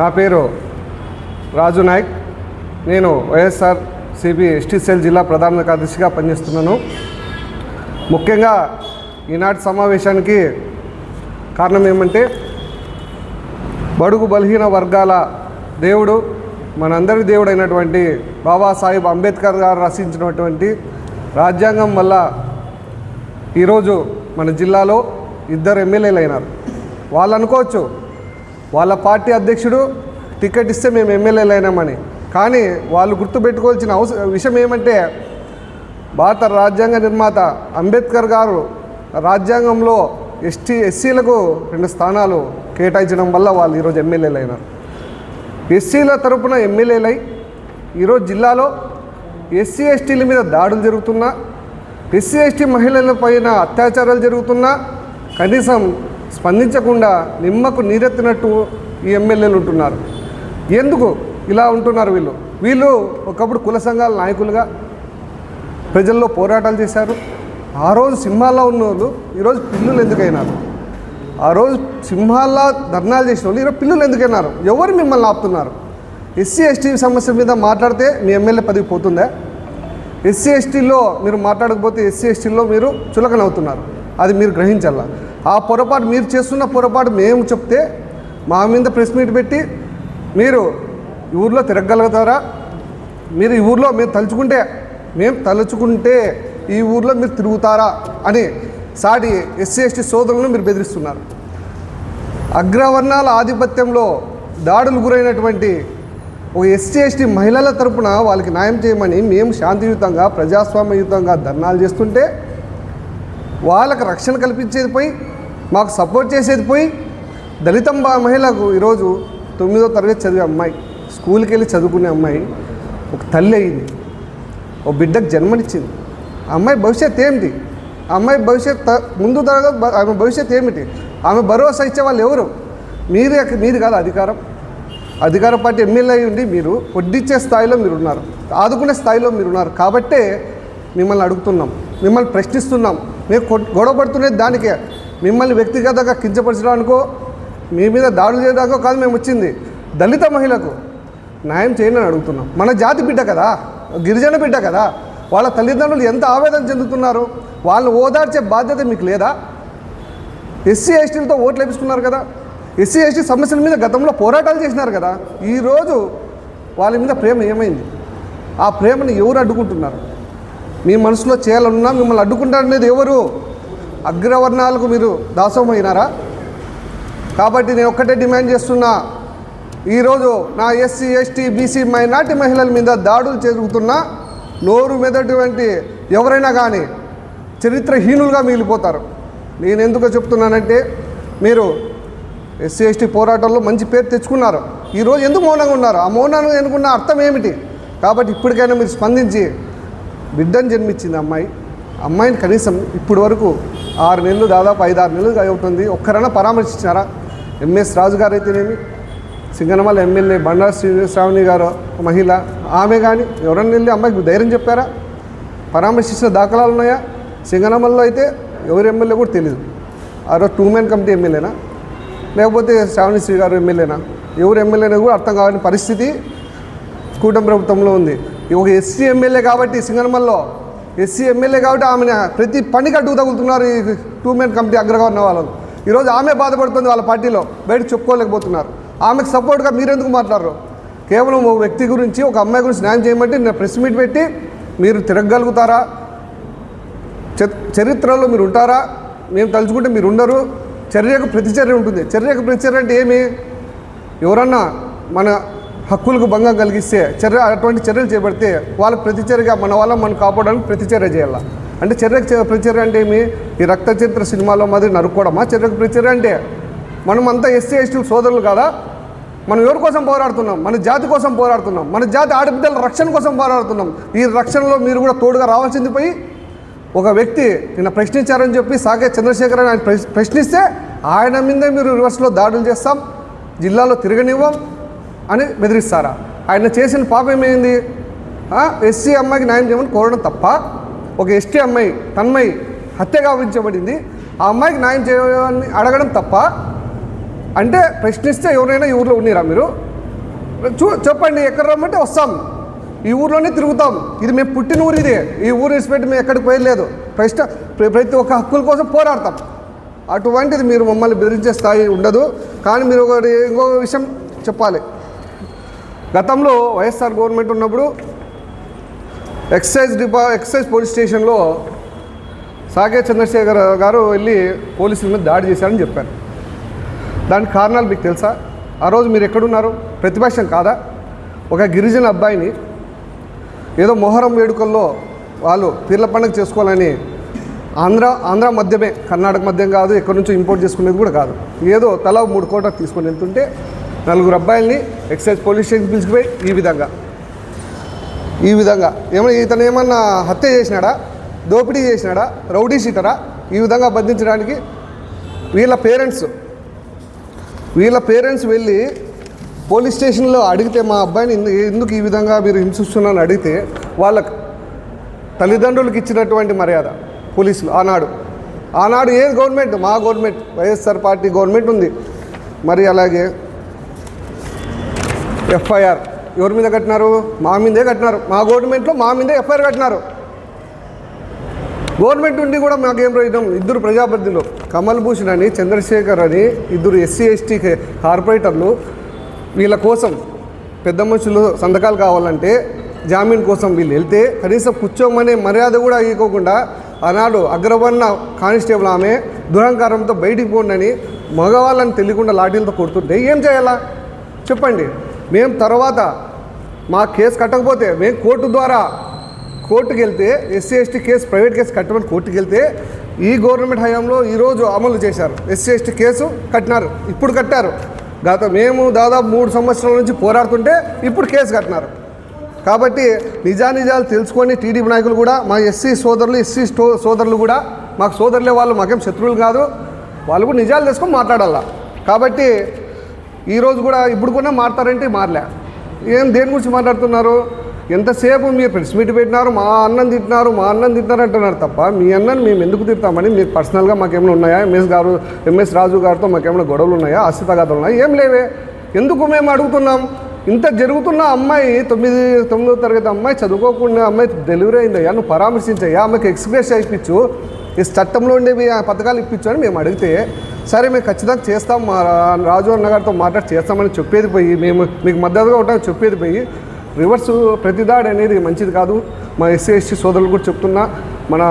నా పేరు రాజు నాయక్. నేను వైఎస్ఆర్ సిపి ఎస్టీ సెల్ జిల్లా ప్రధాన కార్యదర్శిగా పనిచేస్తున్నాను. ముఖ్యంగా ఈనాటి సమావేశానికి కారణం ఏమంటే, బడుగు బలహీన వర్గాల దేవుడు, మనందరి దేవుడైనటువంటి బాబాసాహెబ్ అంబేద్కర్ గారు రచించినటువంటి రాజ్యాంగం వల్ల ఈరోజు మన జిల్లాలో 2 ఎమ్మెల్యేలు అయినారు. వాళ్ళు అనుకోవచ్చు వాళ్ళ పార్టీ అధ్యక్షుడు టికెట్ ఇస్తే మేము ఎమ్మెల్యేలు అయినామని. కానీ వాళ్ళు గుర్తుపెట్టుకోవాల్సిన విషయం ఏమంటే, భారత రాజ్యాంగ నిర్మాత అంబేద్కర్ గారు రాజ్యాంగంలో ఎస్సీలకు 2 స్థానాలు కేటాయించడం వల్ల వాళ్ళు ఈరోజు ఎమ్మెల్యేలు అయినారు. ఎస్సీల తరపున ఎమ్మెల్యేలై ఈరోజు జిల్లాలో ఎస్సీ ఎస్టీల మీద దాడులు జరుగుతున్నా, ఎస్సీ ఎస్టీ మహిళల పైన అత్యాచారాలు జరుగుతున్నా కనీసం స్పందించకుండా నిమ్మకు నీరెత్తినట్టు ఈ ఎమ్మెల్యేలు ఉంటున్నారు. ఎందుకు ఇలా ఉంటున్నారు? వీళ్ళు ఒకప్పుడు కుల సంఘాల నాయకులుగా ప్రజల్లో పోరాటాలు చేశారు. ఆ రోజు సింహాల్లో ఉన్న వాళ్ళు ఈరోజు పిల్లులు ఎందుకైనారు? ఆ రోజు సింహాల్లో ధర్నాలు చేసిన వాళ్ళు ఈరోజు పిల్లులు ఎందుకైనారు? ఎవరు మిమ్మల్ని ఆపుతున్నారు? ఎస్సీ ఎస్టీ సమస్య మీద మాట్లాడితే మీ ఎమ్మెల్యే పదవి పోతుందా? ఎస్సీ ఎస్టీలో మీరు మాట్లాడకపోతే ఎస్సీ ఎస్టీలో మీరు చులకనవుతున్నారు. అది మీరు గ్రహించాల. ఆ పొరపాటు మీరు చేస్తున్న పొరపాటు మేము చెప్తే మా మీద ప్రెస్ మీట్ పెట్టి మీరు ఈ ఊర్లో తిరగలుగుతారా? మీరు ఈ ఊర్లో మేము తలుచుకుంటే ఈ ఊర్లో మీరు తిరుగుతారా అని సాటి ఎస్సీ ఎస్టీ సోదరులను మీరు బెదిరిస్తున్నారు. అగ్రవర్ణాల ఆధిపత్యంలో దాడులు గురైనటువంటి ఒక ఎస్సీ ఎస్టీ మహిళల తరపున వాళ్ళకి న్యాయం చేయమని మేము శాంతియుతంగా ప్రజాస్వామ్యయుతంగా ధర్నాలు చేస్తుంటే, వాళ్ళకు రక్షణ కల్పించేది పోయి, మాకు సపోర్ట్ చేసేది పోయి, దళిత మహిళకు ఈరోజు 9వ తరగతి చదివే అమ్మాయి, స్కూల్కి వెళ్ళి చదువుకునే అమ్మాయి ఒక తల్లి అయింది, ఒక బిడ్డకు జన్మనిచ్చింది. ఆ అమ్మాయి భవిష్యత్తు ఏమిటి? ఆ అమ్మాయి భవిష్యత్తు ముందు తరగతి ఆమె భవిష్యత్తు ఏమిటి? ఆమె భరోసా ఇచ్చే వాళ్ళు ఎవరు? మీరు కాదు అధికార పార్టీ ఎమ్మెల్యే అయి ఉండి మీరు వడ్డిచ్చే స్థాయిలో మీరున్నారు, ఆదుకునే స్థాయిలో మీరున్నారు. కాబట్టే మిమ్మల్ని అడుగుతున్నాం, మిమ్మల్ని ప్రశ్నిస్తున్నాం. మేము గొడవ పడుతున్నది దానికే. మిమ్మల్ని వ్యక్తిగతంగా కించపరచడానికో మీ మీద దాడులు చేయడానికో కాదు మేము వచ్చింది. దళిత మహిళకు న్యాయం చేయండి అని అడుగుతున్నాం. మన జాతి బిడ్డ కదా, గిరిజన బిడ్డ కదా, వాళ్ళ తల్లిదండ్రులు ఎంత ఆవేదన చెందుతున్నారు. వాళ్ళని ఓదార్చే బాధ్యత మీకు లేదా? ఎస్సీ ఎస్టీలతో ఓట్లు వేపించుకున్నారు కదా, ఎస్సీ ఎస్టీ సమస్యల మీద గతంలో పోరాటాలు చేసినారు కదా. ఈరోజు వాళ్ళ మీద ప్రేమ ఏమైంది? ఆ ప్రేమను ఎవరు అడ్డుకుంటున్నారు? మీ మనసులో చేయాలన్నా మిమ్మల్ని అడ్డుకుంటారనేది ఎవరు? అగ్రవర్ణాలకు మీరు దాసోహమైనారా? కాబట్టి నేను ఒక్కటే డిమాండ్ చేస్తున్నా, ఈరోజు నా ఎస్సీ ఎస్టీ బీసీ మైనార్టీ మహిళల మీద దాడులు జరుగుతున్నా నోరు మెదటువంటి ఎవరైనా కానీ చరిత్రహీనులుగా మిగిలిపోతారు. నేను ఎందుకు చెప్తున్నానంటే, మీరు ఎస్సీ ఎస్టీ పోరాటంలో మంచి పేరు తెచ్చుకున్నారు. ఈరోజు ఎందుకు మౌనంగా ఉన్నారు? ఆ మౌనాన్ని ఎన్నుకున్న అర్థం ఏమిటి? కాబట్టి ఇప్పటికైనా మీరు స్పందించి, బిడ్డను జన్మించింది అమ్మాయిని కనీసం ఇప్పటి వరకు 6 నెలలు, దాదాపు 5-6 నెలలు అవుతుంది, ఒక్కరైనా పరామర్శించారా? ఎంఎస్ రాజు గారు అయితేనేమి, సింగనమల ఎమ్మెల్యే బండారు శ్రావణి గారు మహిళ, ఆమె కానీ ఎవరన్నా వెళ్ళి అమ్మాయికి ధైర్యం చెప్పారా? పరామర్శించిన దాఖలాలు ఉన్నాయా? సింగనమల్లో అయితే ఎవరు ఎమ్మెల్యే కూడా తెలియదు. ఆ రోజు 2 మెన్ కమిటీ ఎమ్మెల్యేనా, లేకపోతే శ్రావణి శ్రీ గారు ఎమ్మెల్యేనా? ఎవరు ఎమ్మెల్యేనా కూడా అర్థం కావాలని పరిస్థితి కూటమి ప్రభుత్వంలో ఉంది. ఒక ఎస్సీ ఎమ్మెల్యే కాబట్టి, సింగనమల్లో ఎస్సీ ఎమ్మెల్యే కాబట్టి ఆమెను ప్రతి పనికి అడ్డుకు తగులుతున్నారు ఈ 2 మెన్ కమిటీ అగ్రగా ఉన్న వాళ్ళు. ఈరోజు ఆమె బాధపడుతుంది, వాళ్ళ పార్టీలో బయటకు చెప్పుకోలేకపోతున్నారు. ఆమెకు సపోర్ట్గా మీరెందుకు మాట్లాడరు? కేవలం ఒక వ్యక్తి గురించి, ఒక అమ్మాయి గురించి న్యాయం చేయమంటే నేను ప్రెస్ మీట్ పెట్టి మీరు తిరగలుగుతారా? చరిత్రలో మీరు ఉంటారా? మేము తలుచుకుంటే మీరు ఉండరు. చర్యకు ప్రతిచర్య ఉంటుంది. చర్యకు ప్రతిచర్య అంటే ఏమి? ఎవరన్నా మన హక్కులకు భంగం కలిగిస్తే అటువంటి చర్యలు చేపడితే వాళ్ళ ప్రతిచర్యగా మనం కాపాడడానికి ప్రతిచర్య చేయాలి. అంటే చర్యకు ప్రతిచర్య అంటే ఏమి? ఈ రక్త చరిత్ర సినిమాలో మాదిరి నరుక్కోవడమా చర్యకు ప్రతిచర్య అంటే? మనమంతా ఎస్సీ ఎస్టీ సోదరులు కదా. మనం ఎవరి కోసం పోరాడుతున్నాం? మన జాతి కోసం పోరాడుతున్నాం. మన జాతి ఆడబిడ్డల రక్షణ కోసం పోరాడుతున్నాం. ఈ రక్షణలో మీరు కూడా తోడుగా రావాల్సింది పోయి, ఒక వ్యక్తి నిన్న ప్రశ్నించారని చెప్పి సాగే చంద్రశేఖర్ అని ఆయన ప్రశ్నిస్తే ఆయన మీదే మీరు రివర్స్లో దాడులు చేస్తాం, జిల్లాలో తిరగనివ్వం అని బెదిరిస్తారా? ఆయన చేసిన పాపం ఏమైంది? ఎస్సీ అమ్మాయికి న్యాయం చేయమని కోరడం తప్ప, ఒక ఎస్టీ అమ్మాయి తన్మయి హత్య గావించబడింది, ఆ అమ్మాయికి న్యాయం చేయాలని అడగడం తప్ప, అంటే ప్రశ్నిస్తే ఎవరైనా ఈ ఊర్లో ఉన్నారా మీరు? చెప్పండి, ఎక్కడ రమ్మంటే వస్తాం, ఈ ఊర్లోనే తిరుగుతాం. ఇది మేము పుట్టిన ఊరు, ఇది ఈ ఊరు రెస్పెక్ట్ మేము ఎక్కడికి పోయలేదు. ప్రతి ఒక్క హక్కుల కోసం పోరాడతాం. అటువంటిది మీరు మమ్మల్ని బెదిరించే స్థాయి ఉండదు. కానీ మీరు ఇంకో విషయం చెప్పాలి. గతంలో వైఎస్ఆర్ గవర్నమెంట్ ఉన్నప్పుడు ఎక్సైజ్ పోలీస్ స్టేషన్లో సాకే చంద్రశేఖర్ గారు వెళ్ళి పోలీసుల మీద దాడి చేశారని చెప్పారు. దానికి కారణాలు మీకు తెలుసా? ఆ రోజు మీరు ఎక్కడున్నారు? ప్రతిపక్షం కాదా? ఒక గిరిజన అబ్బాయిని ఏదో మొహరం వేడుకల్లో వాళ్ళు పీర్ల పండుగ చేసుకోవాలని ఆంధ్ర మద్యమే, కర్ణాటక మద్యం కాదు, ఎక్కడి నుంచో ఇంపోర్ట్ చేసుకునేది కూడా కాదు, ఏదో తలా 3 కోట్ల తీసుకొని వెళ్తుంటే 4 అబ్బాయిల్ని ఎక్సైజ్ పోలీస్ స్టేషన్ పిలిచిపోయి ఈ విధంగా ఇతను ఏమన్నా హత్య చేసినాడా, దోపిడీ చేసినాడా, రౌడీ షీటరా? ఈ విధంగా బంధించడానికి వీళ్ళ పేరెంట్స్ వెళ్ళి పోలీస్ స్టేషన్లో అడిగితే, మా అబ్బాయిని ఎందుకు ఈ విధంగా మీరు హింసిస్తున్నారని అడిగితే, వాళ్ళ తల్లిదండ్రులకు ఇచ్చినటువంటి మర్యాద పోలీసులు ఆనాడు ఏ గవర్నమెంట్? మా గవర్నమెంట్, వైఎస్ఆర్ పార్టీ గవర్నమెంట్ ఉంది. మరి అలాగే ఎఫ్ఐఆర్ ఎవరి మీద కట్టినారు? మా మీదే కట్టినారు. మా గవర్నమెంట్లో మా మీదే ఎఫ్ఐఆర్ కట్టినారు. గవర్నమెంట్ ఉండి కూడా మాకేం ప్రయోజనం? 2 ప్రజాప్రతినిధులు, కమల్ భూషణ్ అని, చంద్రశేఖర్ అని, 2 SC ST కార్పొరేటర్లు, వీళ్ళ కోసం పెద్ద మనుషులు సంతకాలు కావాలంటే జామీన్ కోసం వీళ్ళు వెళ్తే కనీసం కూర్చోమనే మర్యాద కూడా ఇవ్వకుండా ఆనాడు అగ్రవర్ణ కానిస్టేబుల్ ఆమె దురహంకారంతో బయటికి పోండి మగవాళ్ళని తెలియకుండా లాఠీలతో కొడుతుంటే ఏం చేయాలా చెప్పండి? మేము తర్వాత మా కేసు కట్టకపోతే మేము కోర్టుకు వెళ్తే SC ST case, private case కట్టమని కోర్టుకు వెళ్తే ఈ గవర్నమెంట్ హయాంలో ఈరోజు అమలు చేశారు. SC ST కేసు కట్టినారు, ఇప్పుడు కట్టారు. మేము దాదాపు 3 సంవత్సరాల నుంచి పోరాడుతుంటే ఇప్పుడు కేసు కట్టినారు. కాబట్టి నిజాలు తెలుసుకొని టీడీపీ నాయకులు కూడా, మా SC సోదరులు కూడా, మాకు సోదరులే వాళ్ళు, మాకేం శత్రువులు కాదు, వాళ్ళు కూడా నిజాలు తెలుసుకొని మాట్లాడాలా. కాబట్టి ఈరోజు కూడా ఇప్పుడు కూడా మాట్లాడారంటే మారలే. దేని గురించి మాట్లాడుతున్నారు? ఎంతసేపు మీరు ప్రెస్ మీట్ పెట్టినారు, మా అన్నం తింటున్నారు అంటున్నారు తప్ప మీ అన్నని మేము ఎందుకు తిడతామని మీకు పర్సనల్గా మాకేమైనా ఉన్నాయా? ఎంఎస్ రాజు గారితో మాకేమైనా గొడవలు ఉన్నాయా? ఆస్తితగాదాలు ఉన్నాయా? ఏం లేవే. ఎందుకు మేము అడుగుతున్నాం? ఇంత జరుగుతున్న అమ్మాయి 9వ తరగతి అమ్మాయి, చదువుకోకుండా అమ్మాయి డెలివరీ అయిందయ్యా, నువ్వు పరామర్శించయ్యా, ఆమెకు ఎక్స్ప్రెస్ ఇప్పించు, ఈ చట్టంలో ఉండేవి పథకాలు ఇప్పించు అని మేము అడిగితే, సరే మేము ఖచ్చితంగా చేస్తాం, మా రాజు అన్న గారితో మాట్లాడి చేస్తామని చెప్పేది పోయి, మేము మీకు మద్దతుగా ఉంటామని చెప్పేది పోయి రివర్స్ ప్రతిదాడి అనేది మంచిది కాదు. మా SC ST సోదరులు కూడా చెప్తున్నా, మన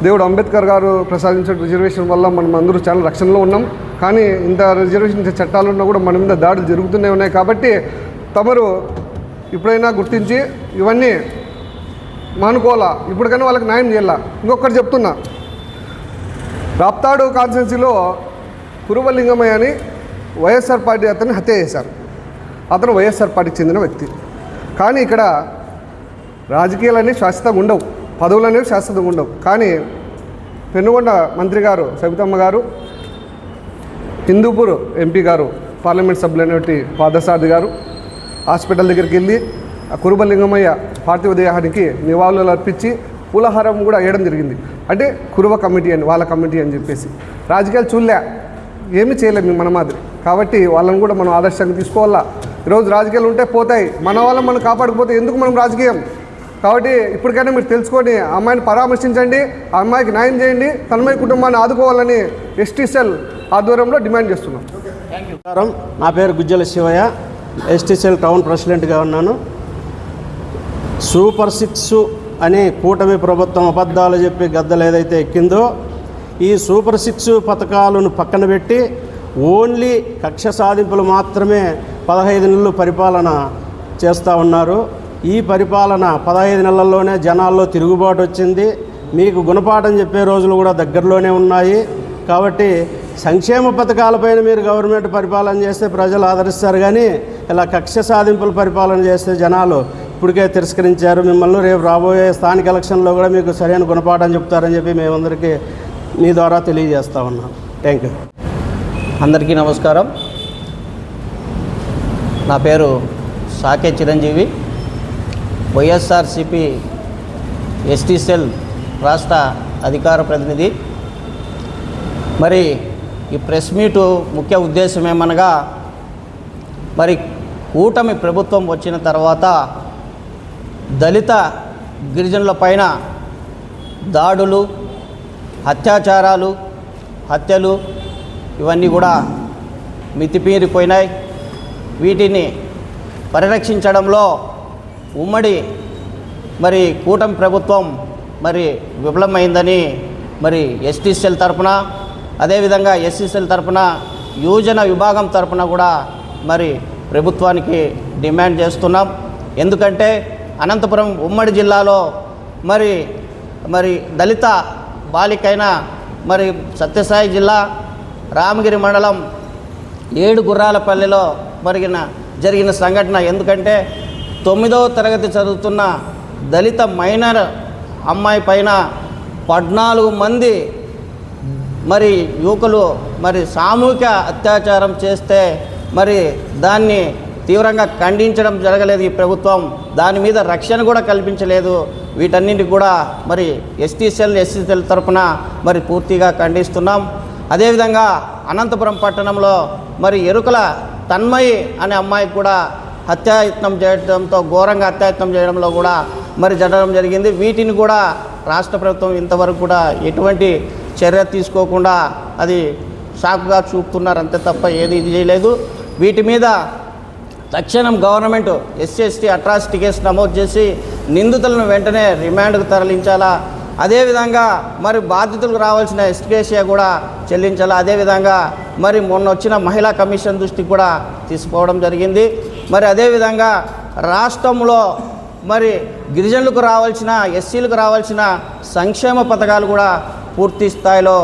దేవుడు అంబేద్కర్ గారు ప్రసాదించిన రిజర్వేషన్ వల్ల మనం అందరూ చాలా రక్షణలో ఉన్నాం. కానీ ఇంత రిజర్వేషన్ చట్టాలున్నా కూడా మన మీద దాడులు జరుగుతూనే ఉన్నాయి. కాబట్టి తమరు ఇప్పుడైనా గుర్తించి ఇవన్నీ మానుకోవాలా, ఇప్పటికైనా వాళ్ళకి న్యాయం చేయాలా. ఇంకొకటి చెప్తున్నా, రాప్తాడు కాన్స్టిట్యున్సీలో కురువలింగమయ్య అని వైఎస్ఆర్ పార్టీ అతన్ని హత్య చేశారు. అతను వైఎస్ఆర్ పార్టీకి చెందిన వ్యక్తి. కానీ ఇక్కడ రాజకీయాలన్నీ శాశ్వతంగా ఉండవు, పదవులు అనేవి శాశ్వతంగా ఉండవు. కానీ పెనుగొండ మంత్రి గారు సబితమ్మ గారు, హిందూపూర్ MP గారు, పార్లమెంట్ సభ్యులైనటువంటి పార్థసారథి గారు హాస్పిటల్ దగ్గరికి వెళ్ళి ఆ కురువలింగమయ్య పార్థివ దేహానికి నివాళులు అర్పించి పూలహారం కూడా వేయడం జరిగింది. అంటే కురువ కమిటీ అని, వాళ్ళ కమిటీ అని చెప్పేసి. రాజకీయాలు చూడలే, ఏమీ చేయలేము మన మాదిరి. కాబట్టి వాళ్ళని కూడా మనం ఆదర్శంగా తీసుకోవాలా. ఈరోజు రాజకీయాలు ఉంటే పోతాయి, మన వాళ్ళని మనం కాపాడకపోతే ఎందుకు మనం రాజకీయం? కాబట్టి ఇప్పటికైనా మీరు తెలుసుకొని అమ్మాయిని పరామర్శించండి, ఆ అమ్మాయికి న్యాయం చేయండి, తన్మయ కుటుంబాన్ని ఆదుకోవాలని ST సెల్ ఆధ్వర్యంలో డిమాండ్ చేస్తున్నాం. నా పేరు Gujjala Shivayya, ST cell town ప్రెసిడెంట్గా ఉన్నాను. సూపర్ 6 అనే కూటమి ప్రభుత్వం అబద్ధాలు చెప్పి గద్దలు ఏదైతే ఎక్కిందో, ఈ సూపర్ 6 పథకాలను పక్కన పెట్టి ఓన్లీ కక్ష సాధింపులు మాత్రమే 15 నెలలు పరిపాలన చేస్తూ ఉన్నారు. ఈ పరిపాలన 15 నెలల్లోనే జనాల్లో తిరుగుబాటు వచ్చింది. మీకు గుణపాఠం చెప్పే రోజులు కూడా దగ్గరలోనే ఉన్నాయి. కాబట్టి సంక్షేమ పథకాలపైన మీరు గవర్నమెంట్ పరిపాలన చేస్తే ప్రజలు ఆదరిస్తారు, కానీ ఇలా కక్ష సాధింపుల పరిపాలన చేస్తే జనాలు ఇప్పటికే తిరస్కరించారు. మిమ్మల్ని రేపు రాబోయే స్థానిక ఎలక్షన్లో కూడా మీకు సరైన గుణపాఠం చెప్తారని చెప్పి మేమందరికీ మీ ద్వారా తెలియజేస్తా ఉన్నాం. Thank you. అందరికీ నమస్కారం. నా పేరు సాకే చిరంజీవి, వైఎస్ఆర్సీపీ ST సెల్ రాష్ట్ర అధికార ప్రతినిధి. మరి ఈ ప్రెస్ మీటు ముఖ్య ఉద్దేశం ఏమనగా మరి కూటమి ప్రభుత్వం వచ్చిన తర్వాత దళిత గిరిజనుల పైన దాడులు, అత్యాచారాలు, హత్యలు ఇవన్నీ కూడా మితిమీరిపోయినాయి. వీటిని పరిరక్షించడంలో ఉమ్మడి మరి కూటమి ప్రభుత్వం మరి విఫలమైందని మరి ఎస్టీసీఎల్ తరపున, అదేవిధంగా ఎస్సీసీఎల్ తరపున, యువజన విభాగం తరపున కూడా మరి ప్రభుత్వానికి డిమాండ్ చేస్తున్నాం. ఎందుకంటే అనంతపురం ఉమ్మడి జిల్లాలో మరి దళిత బాలికైన మరి సత్యసాయి జిల్లా రామగిరి మండలం 7 గుర్రాలపల్లిలో జరిగిన సంఘటన. ఎందుకంటే 9వ తరగతి చదువుతున్న దళిత మైనర్ అమ్మాయి పైన 14 మంది మరి యువకులు మరి సామూహిక అత్యాచారం చేస్తే మరి దాన్ని తీవ్రంగా ఖండించడం జరగలేదు ఈ ప్రభుత్వం. దాని మీద రక్షణ కూడా కల్పించలేదు. వీటన్నింటికి కూడా మరి ఎస్సీసీఎల్ తరపున మరి పూర్తిగా ఖండిస్తున్నాం. అదేవిధంగా అనంతపురం పట్టణంలో మరి ఎరుకల తన్మయి అనే అమ్మాయికి కూడా హత్యాయత్నం చేయడంతో, ఘోరంగా హత్యాయత్నం చేయడంలో కూడా మరి జరగడం జరిగింది. వీటిని కూడా రాష్ట్ర ప్రభుత్వం ఇంతవరకు కూడా ఎటువంటి చర్య తీసుకోకుండా అది సాకుగా చూపుతున్నారు అంతే తప్ప ఏది ఇది చేయలేదు. వీటి మీద తక్షణం గవర్నమెంట్ ఎస్సీ అట్రాసిటీ కేసు నమోదు చేసి నిందితులను వెంటనే రిమాండ్కు తరలించాలా. అదేవిధంగా మరి బాధితులకు రావాల్సిన ఎస్టికేషియా కూడా చెల్లించాలా. అదేవిధంగా మరి మొన్న వచ్చిన మహిళా కమిషన్ దృష్టికి కూడా తీసుకోవడం జరిగింది. మరి అదేవిధంగా రాష్ట్రంలో మరి గిరిజనులకు రావాల్సిన, ఎస్సీలకు రావాల్సిన సంక్షేమ పథకాలు కూడా పూర్తి స్థాయిలో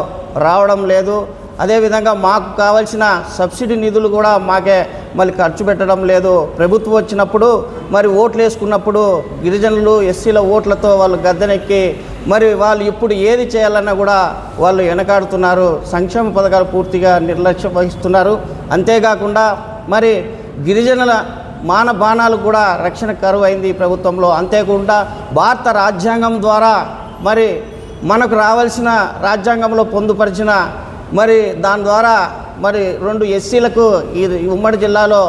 రావడం లేదు. అదేవిధంగా మాకు కావాల్సిన సబ్సిడీ నిధులు కూడా మాకే మళ్ళీ ఖర్చు పెట్టడం లేదు. ప్రభుత్వం వచ్చినప్పుడు మరి ఓట్లు వేసుకున్నప్పుడు గిరిజనులు, ఎస్సీల ఓట్లతో వాళ్ళు గద్దెనెక్కి మరి వాళ్ళు ఇప్పుడు ఏది చేయాలన్నా కూడా వాళ్ళు వెనకాడుతున్నారు. సంక్షేమ పథకాలు పూర్తిగా నిర్లక్ష్యం వహిస్తున్నారు. అంతేకాకుండా మరి గిరిజనుల మానబాణాలు కూడా రక్షణ కరువు అయింది ఈ ప్రభుత్వంలో. అంతేకాకుండా భారత రాజ్యాంగం ద్వారా మరి మనకు రావాల్సిన, రాజ్యాంగంలో పొందుపరిచిన మరి దాని ద్వారా మరి 2 ఎస్సీలకు ఈ ఉమ్మడి జిల్లాలో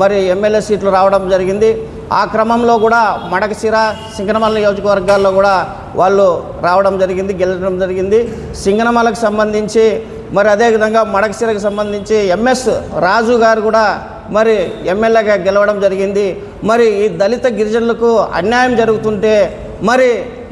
మరి ఎమ్మెల్యే సీట్లు రావడం జరిగింది. ఆ క్రమంలో కూడా మడకశిర, సింగనమల నియోజకవర్గాల్లో కూడా వాళ్ళు రావడం జరిగింది, గెలవడం జరిగింది. సింగనమలకు సంబంధించి మరి అదేవిధంగా మడకశిరకు సంబంధించి ఎంఎస్ రాజు గారు కూడా మరి ఎమ్మెల్యేగా గెలవడం జరిగింది. మరి ఈ దళిత గిరిజనులకు అన్యాయం జరుగుతుంటే మరి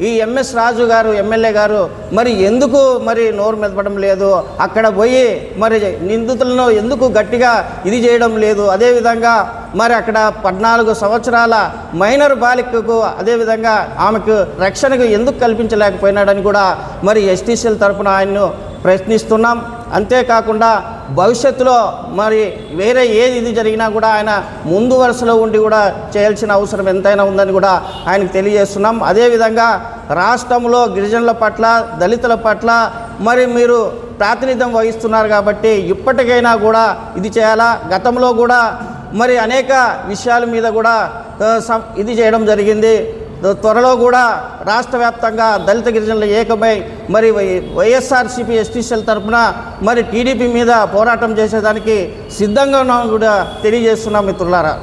ఈ ఎంఎస్ రాజు గారు, ఎమ్మెల్యే గారు మరి ఎందుకు మరి నోరు మెదపడం లేదు? అక్కడ పోయి మరి నిందితులను ఎందుకు గట్టిగా ఇది చేయడం లేదు? అదేవిధంగా మరి అక్కడ 14 సంవత్సరాల మైనర్ బాలికకు అదేవిధంగా ఆమెకు రక్షణకు ఎందుకు కల్పించలేకపోయినాడని కూడా మరి ఎస్టీసీఎల్ తరపున ఆయన్ను ప్రశ్నిస్తున్నాం. అంతేకాకుండా భవిష్యత్తులో మరి వేరే ఏది ఇది జరిగినా కూడా ఆయన ముందు వరుసలో ఉండి కూడా చేయాల్సిన అవసరం ఎంతైనా ఉందని కూడా ఆయనకు తెలియజేస్తున్నాం. అదేవిధంగా రాష్ట్రంలో గిరిజనుల పట్ల, దళితుల పట్ల మరి మీరు ప్రాతినిధ్యం వహిస్తున్నారు కాబట్టి ఇప్పటికైనా కూడా ఇది చేయాలా. గతంలో కూడా మరి అనేక విషయాల మీద కూడా ఇది చేయడం జరిగింది. త్వరలో కూడా రాష్ట్ర వ్యాప్తంగా దళిత గిరిజనుల ఏకమై మరి వైఎస్ఆర్సీపీ ఎస్టీసీఎల్ తరఫున మరి టీడీపీ మీద పోరాటం చేసేదానికి సిద్ధంగా ఉన్నామని కూడా తెలియజేస్తున్నాం మిత్రులారా.